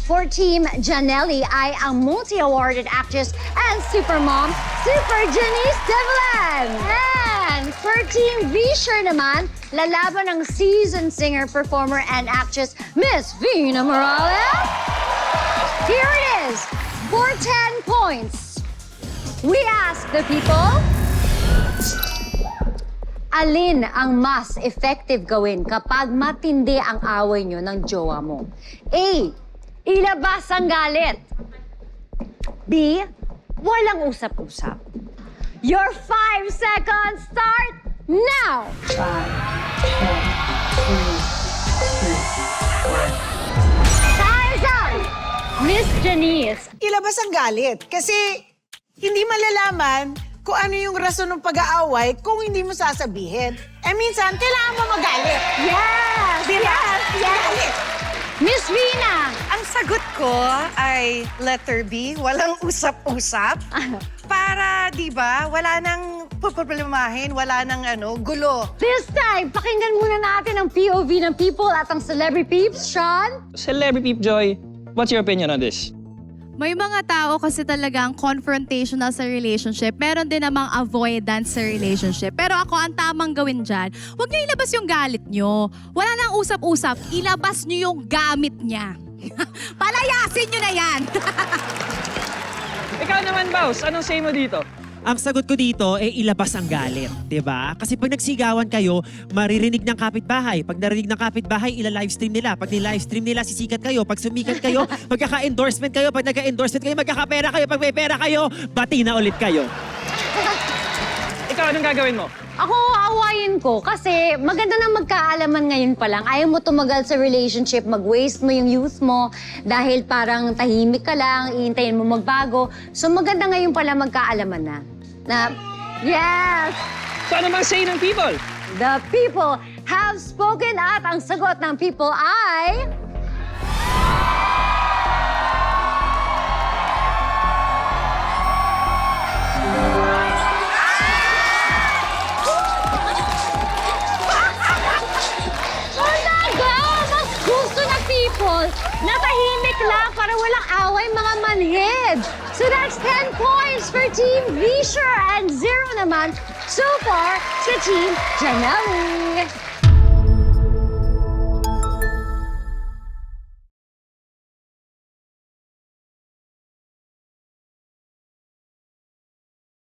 for Team Janelli ay ang multi-awarded actress and supermom, Super Janice Devlin. And for Team Visher naman, lalaban ang seasoned singer, performer, and actress, Miss Vina Morales. Here it is. For 10 points, we ask the people, alin ang mas effective gawin kapag matindi ang away nyo ng jowa mo? A. Ilabas ang galit. B. Walang usap-usap. Your 5 seconds start now! 5, 4, 3, 2, 1. Time's up! Miss Janice. Ilabas ang galit. Kasi hindi malalaman kung ano yung rason ng pag-aaway kung hindi mo sasabihin. Minsan, kailangan mo magalit. Yes! Diba? Yes! Galit. Miss Vina! Ang sagot ko ay letter B, walang usap-usap. Para, di ba, wala nang problemahin, wala nang gulo. This time, pakinggan muna natin ang POV ng people at ang celebrity peeps, Sean. Celebrity Peep Joy, what's your opinion on this? May mga tao kasi talagang confrontational sa relationship. Meron din namang avoidance sa relationship. Pero ako, ang tamang gawin dyan, huwag niyo ilabas yung galit niyo. Wala nang usap-usap, ilabas niyo yung gamit niya. Palayasin niyo na yan! Ikaw naman, Baus, anong say mo dito? Ang sagot ko dito ay ilabas ang galit, 'di ba? Kasi pag nagsigawan kayo, maririnig ng kapitbahay. Pag narinig ng kapitbahay, ila-livestream nila. Pag ni-livestream nila, sisikat kayo. Pag sumikat kayo, magkaka-endorsement kayo. Pag nagka-endorsement kayo, magkakapera kayo. Pag may pera kayo, bati na ulit kayo. Ikaw, anong gagawin mo? Ako, aawayin ko kasi maganda na magkaalaman ngayon pa lang. Ayaw mo tumagal sa relationship, mag-waste mo yung youth mo dahil parang tahimik ka lang, iintayin mo magbago. So maganda ngayon pala magkaalaman na yes! So ano bang say ng people? The people have spoken at ang sagot ng people ay... Mas gusto ng people na tahimik lang para walang away mga manhid. So that's 10 points for Team Visher and 0 naman so far sa Team Janelli.